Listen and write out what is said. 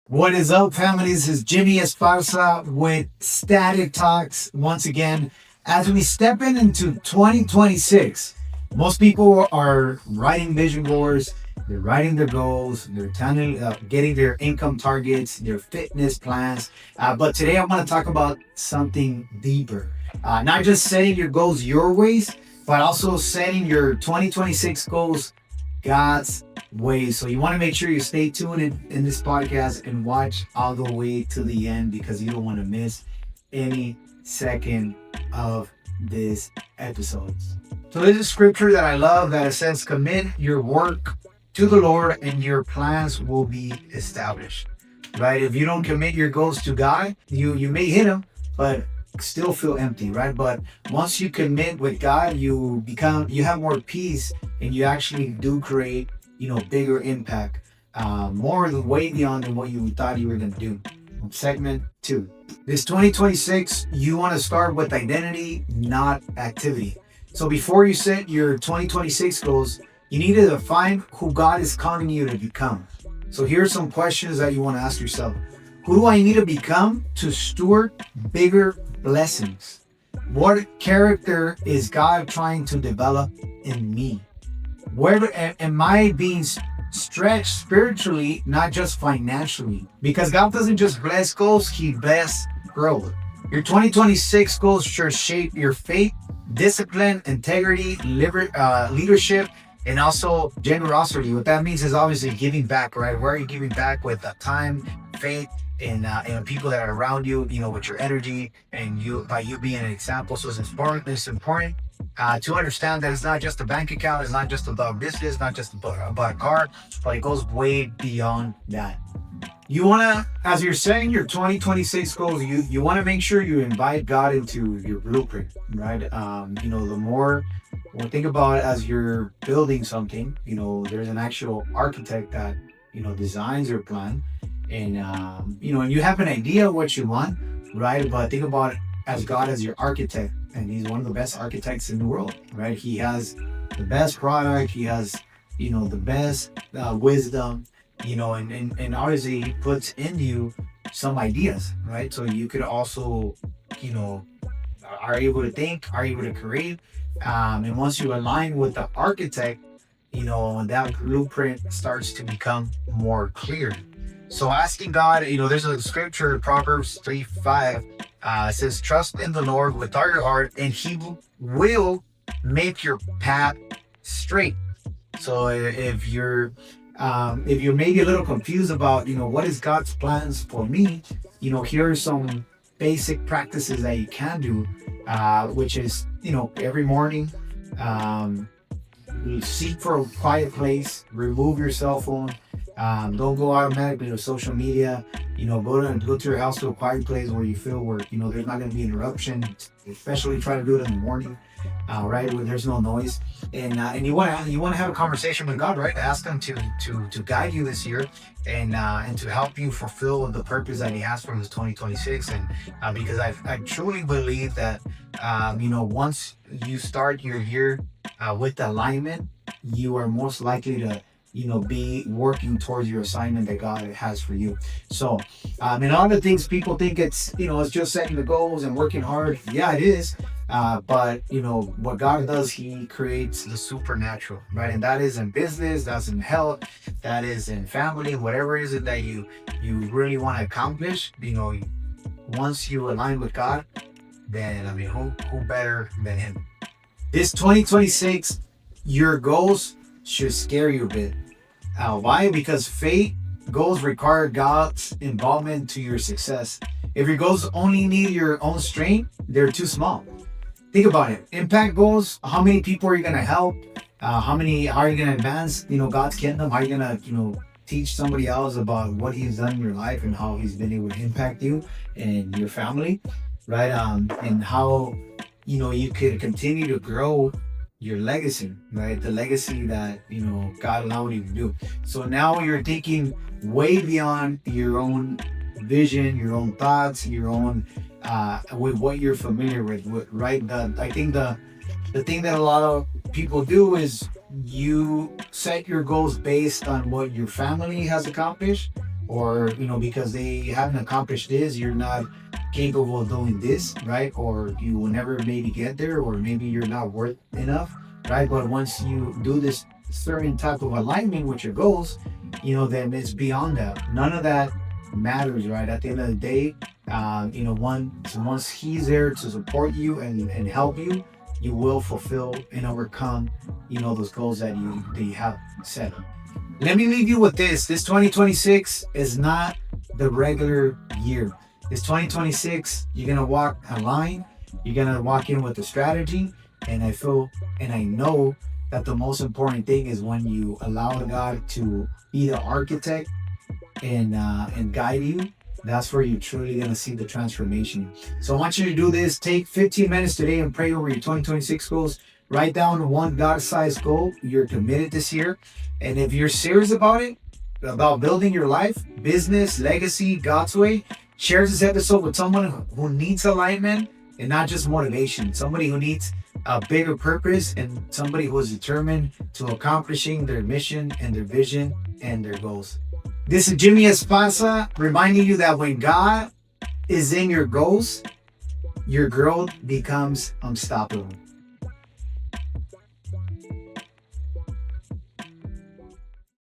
What is up, family? This is Jimmy Esparza with Static Talks once again. As we step into 2026, most people are writing vision boards, they're writing their goals, they're getting their income targets, their fitness plans. But today I want to talk about something deeper. Not just setting your goals your ways, but also setting your 2026 goals God's ways. So you want to make sure you stay tuned in this podcast and watch all the way to the end because you don't want to miss any second of this episode. So there's a scripture that I love that it says, commit your work to the Lord and your plans will be established. Right? If you don't commit your goals to God, you may hit them, but still feel empty, right? But once you commit with God, you have more peace and you actually do create, bigger impact, more way beyond than what you thought you were going to do. Segment 2. This 2026, you want to start with identity, not activity. So before you set your 2026 goals, you need to define who God is calling you to become. So here are some questions that you want to ask yourself. Who do I need to become to steward bigger blessings? What character is God trying to develop in me? Where am I being stretched spiritually, not just financially? Because God doesn't just bless goals, He bless growth. Your 2026 goals should shape your faith, discipline, integrity, leadership, and also generosity. What that means is obviously giving back, right? Where are you giving back with time, faith, and people that are around you, with your energy and by you being an example. So it's important to understand that it's not just a bank account, it's not just about business, not just about a car, but it goes way beyond that. You want to, as you're setting your 2026 goals, you want to make sure you invite God into your blueprint, right? The more, well, think about it as you're building something, there's an actual architect that, designs your plan. And, and you have an idea of what you want, right? But think about it as God as your architect. And He's one of the best architects in the world, right? He has the best product. He has, the best wisdom, and obviously He puts in you some ideas, right? So you could also, are able to think, are able to create. And once you align with the architect, that blueprint starts to become more clear. So asking God, there's a scripture, Proverbs 3:5, says, trust in the Lord with all your heart and He will make your path straight. So if you're maybe a little confused about, what is God's plans for me, here are some basic practices that you can do, which is, every morning, seek for a quiet place, remove your cell phone. Don't go automatically to social media. Go to your house to a quiet place where you feel where there's not going to be interruption. Especially try to do it in the morning, right, where there's no noise. And you want to have a conversation with God, right? Ask Him to guide you this year and to help you fulfill the purpose that He has for this 2026. And because I truly believe that once you start your year with alignment, you are most likely to be working towards your assignment that God has for you. So, and all the things people think it's just setting the goals and working hard. Yeah, it is. But what God does, He creates the supernatural, right? And that is in business, that's in health, that is in family, whatever it is that you really want to accomplish. Once you align with God, then who better than Him? This 2026, your goals should scare you a bit. Why? Because faith goals require God's involvement to your success. If your goals only need your own strength, they're too small. Think about it. Impact goals, how many people are you going to help? How are you going to advance, God's kingdom? How are you going to, teach somebody else about what He's done in your life and how He's been able to impact you and your family, right? And how, you could continue to grow your legacy, right? The legacy that, God allowed you to do. So now you're thinking way beyond your own vision, your own thoughts, your own, with what you're familiar with, right? I think the thing that a lot of people do is you set your goals based on what your family has accomplished or because they haven't accomplished this, you're not capable of doing this, right? Or you will never maybe get there, or maybe you're not worth enough, right? But once you do this certain type of alignment with your goals, then it's beyond that. None of that matters, right? At the end of the day, once he's there to support you and help you, you will fulfill and overcome, those goals that you have set. Let me leave you with this. This 2026 is not the regular year. This 2026, you're gonna walk a line. You're gonna walk in with a strategy, and I know that the most important thing is when you allow God to be the architect and guide you. That's where you're truly gonna see the transformation. So I want you to do this. Take 15 minutes today and pray over your 2026 goals. Write down one God-sized goal you're committed this year, and if you're serious about it, about building your life, business, legacy, God's way, share this episode with someone who needs alignment and not just motivation. Somebody who needs a bigger purpose, and somebody who is determined to accomplishing their mission and their vision and their goals. This is Jimmy Esparza reminding you that when God is in your goals, your growth becomes unstoppable.